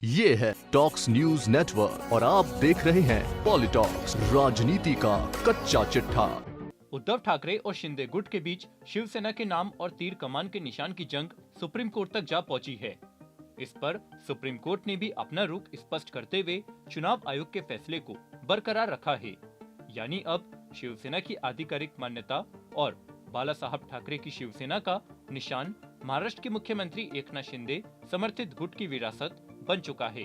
ये है talks news network और आप देख रहे हैं पॉलिटॉक्स, राजनीति का कच्चा चिट्ठा। उद्धव ठाकरे और शिंदे गुट के बीच शिवसेना के नाम और तीर कमान के निशान की जंग सुप्रीम कोर्ट तक जा पहुंची है। इस पर सुप्रीम कोर्ट ने भी अपना रुख स्पष्ट करते हुए चुनाव आयोग के फैसले को बरकरार रखा है। यानी अब शिवसेना की आधिकारिक मान्यता और बाला साहब ठाकरे की शिवसेना का निशान महाराष्ट्र के मुख्यमंत्री एकनाथ शिंदे समर्थित गुट की विरासत बन चुका है।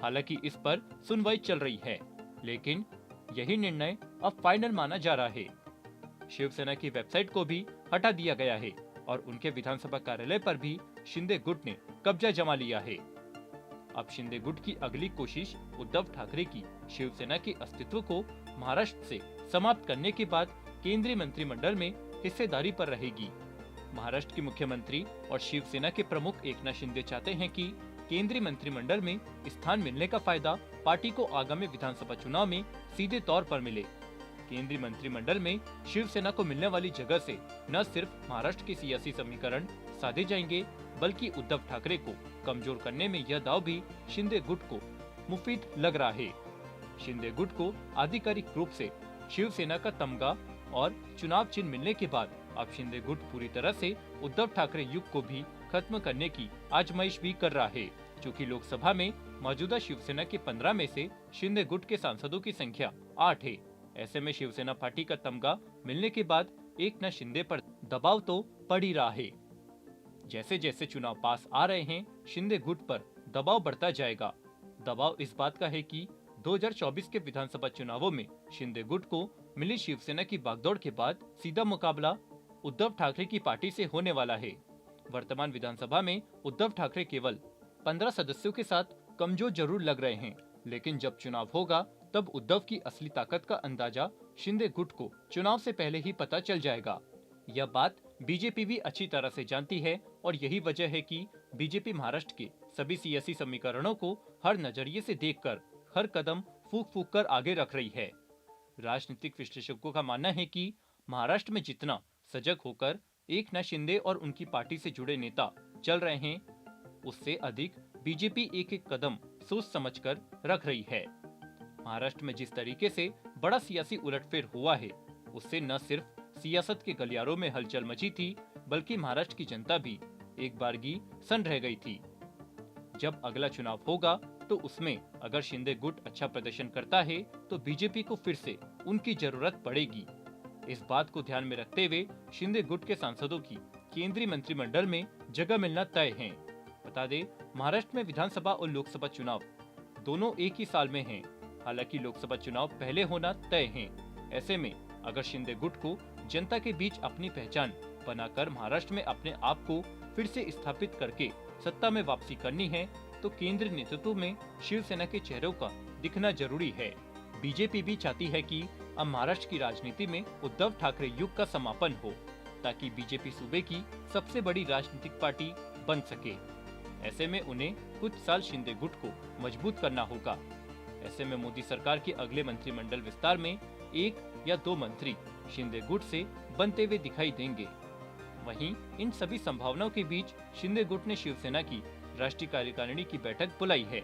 हालांकि इस पर सुनवाई चल रही है, लेकिन यही निर्णय अब फाइनल माना जा रहा है। शिवसेना की वेबसाइट को भी हटा दिया गया है और उनके विधानसभा कार्यालय पर भी शिंदे गुट ने कब्जा जमा लिया है। अब शिंदे गुट की अगली कोशिश उद्धव ठाकरे की शिवसेना के अस्तित्व को महाराष्ट्र से समाप्त करने के बाद केंद्रीय मंत्रिमंडल में हिस्सेदारी पर रहेगी। महाराष्ट्र के मुख्यमंत्री और शिवसेना के प्रमुख एकनाथ शिंदे चाहते हैं कि केंद्रीय मंत्रिमंडल में स्थान मिलने का फायदा पार्टी को आगामी विधानसभा चुनाव में सीधे तौर पर मिले। केंद्रीय मंत्रिमंडल में शिवसेना को मिलने वाली जगह से न सिर्फ महाराष्ट्र के सियासी समीकरण साधे जाएंगे, बल्कि उद्धव ठाकरे को कमजोर करने में यह दाव भी शिंदे गुट को मुफीद लग रहा है। शिंदे गुट को आधिकारिक रूप से शिवसेना का तमगा और चुनाव चिन्ह मिलने के बाद अब शिंदे गुट पूरी तरह से उद्धव ठाकरे युग को भी खत्म करने की आजमाइश भी कर रहा है। चूँकि लोकसभा में मौजूदा शिवसेना के 15 में से शिंदे गुट के सांसदों की संख्या 8 है। ऐसे में शिवसेना पार्टी का तमगा मिलने के बाद एकनाथ शिंदे पर दबाव तो पड़ ही रहा है। जैसे जैसे चुनाव पास आ रहे हैं, शिंदे गुट पर दबाव बढ़ता जाएगा। दबाव इस बात का है कि 2024 के विधानसभा चुनावों में शिंदे गुट को मिली शिवसेना की बागदौड़ के बाद सीधा मुकाबला उद्धव ठाकरे की पार्टी से होने वाला है। वर्तमान विधानसभा में उद्धव ठाकरे केवल 15 सदस्यों के साथ कमजोर जरूर लग रहे हैं, लेकिन जब चुनाव होगा तब उद्धव की असली ताकत का अंदाजा शिंदे गुट को चुनाव से पहले ही पता चल जाएगा। यह बात बीजेपी भी अच्छी तरह से जानती है और यही वजह है कि बीजेपी महाराष्ट्र के सभी सियासी समीकरणों को हर नजरिए से देखकर हर कदम फूंक फूंक कर आगे रख रही है। राजनीतिक विश्लेषकों का मानना है कि महाराष्ट्र में जितना सजग होकर एकनाथ शिंदे और उनकी पार्टी से जुड़े नेता चल रहे हैं, उससे अधिक बीजेपी एक एक कदम सोच समझकर रख रही है। महाराष्ट्र में जिस तरीके से बड़ा सियासी उलटफेर हुआ है, उससे न सिर्फ सियासत के गलियारों में हलचल मची थी, बल्कि महाराष्ट्र की जनता भी एक बारगी सन रह गई थी। जब अगला चुनाव होगा तो उसमें अगर शिंदे गुट अच्छा प्रदर्शन करता है तो बीजेपी को फिर से उनकी जरूरत पड़ेगी। इस बात को ध्यान में रखते हुए शिंदे गुट के सांसदों की केंद्रीय मंत्रिमंडल में जगह मिलना तय है। बता दें, महाराष्ट्र में विधानसभा और लोकसभा चुनाव दोनों एक ही साल में हैं। हालांकि लोकसभा चुनाव पहले होना तय है। ऐसे में अगर शिंदे गुट को जनता के बीच अपनी पहचान बनाकर महाराष्ट्र में अपने आप को फिर से स्थापित करके सत्ता में वापसी करनी है, तो केंद्रीय नेतृत्व में शिवसेना के चेहरों का दिखना जरूरी है। बीजेपी भी चाहती है कि अब महाराष्ट्र की राजनीति में उद्धव ठाकरे युग का समापन हो, ताकि बीजेपी सूबे की सबसे बड़ी राजनीतिक पार्टी बन सके। ऐसे में उन्हें कुछ साल शिंदे गुट को मजबूत करना होगा। ऐसे में मोदी सरकार के अगले मंत्रिमंडल विस्तार में 1 या 2 मंत्री शिंदे गुट से बनते हुए दिखाई देंगे। वहीं इन सभी संभावनाओं के बीच शिंदे गुट ने शिवसेना की राष्ट्रीय कार्यकारिणी की बैठक बुलाई है।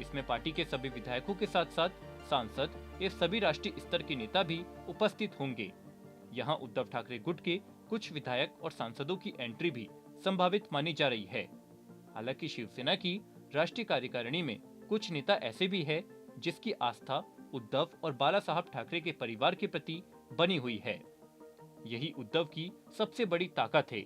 इसमें पार्टी के सभी विधायकों के साथ साथ सांसद ये सभी राष्ट्रीय स्तर के नेता भी उपस्थित होंगे। यहाँ उद्धव ठाकरे गुट के कुछ विधायक और सांसदों की एंट्री भी संभावित मानी जा रही है। हालांकि शिवसेना की राष्ट्रीय कार्यकारिणी में कुछ नेता ऐसे भी है जिसकी आस्था उद्धव और बाला साहब ठाकरे के परिवार के प्रति बनी हुई है। यही उद्धव की सबसे बड़ी ताकत है।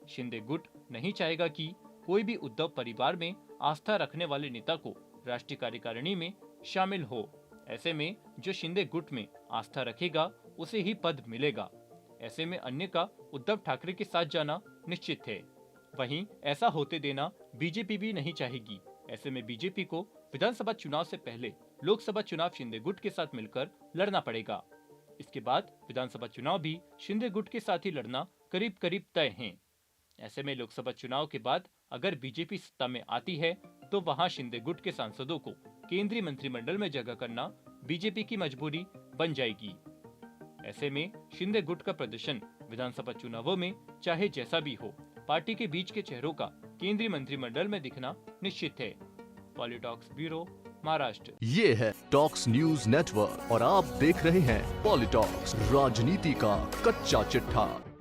शिंदे गुट नहीं चाहेगा कि कोई भी उद्धव परिवार में आस्था रखने वाले नेता को राष्ट्रीय कार्यकारिणी में शामिल हो। ऐसे में जो शिंदे गुट में आस्था रखेगा उसे ही पद मिलेगा। ऐसे में अन्य का उद्धव ठाकरे के साथ जाना निश्चित है। वहीं ऐसा होते देना बीजेपी भी नहीं चाहेगी। ऐसे में बीजेपी को विधानसभा चुनाव से पहले लोकसभा चुनाव शिंदे गुट के साथ मिलकर लड़ना पड़ेगा। इसके बाद विधानसभा चुनाव भी शिंदे गुट के साथ ही लड़ना करीब करीब तय है। ऐसे में लोकसभा चुनाव के बाद अगर बीजेपी सत्ता में आती है तो वहां शिंदे गुट के सांसदों को केंद्रीय मंत्रिमंडल में जगह करना बीजेपी की मजबूरी बन जाएगी। ऐसे में शिंदे गुट का प्रदर्शन विधानसभा चुनावों में चाहे जैसा भी हो, पार्टी के बीच के चेहरों का केंद्रीय मंत्रिमंडल में दिखना निश्चित है। पॉलिटॉक्स ब्यूरो, महाराष्ट्र। ये है टॉक्स न्यूज नेटवर्क और आप देख रहे हैं पॉलिटॉक्स, राजनीति का कच्चा चिट्ठा।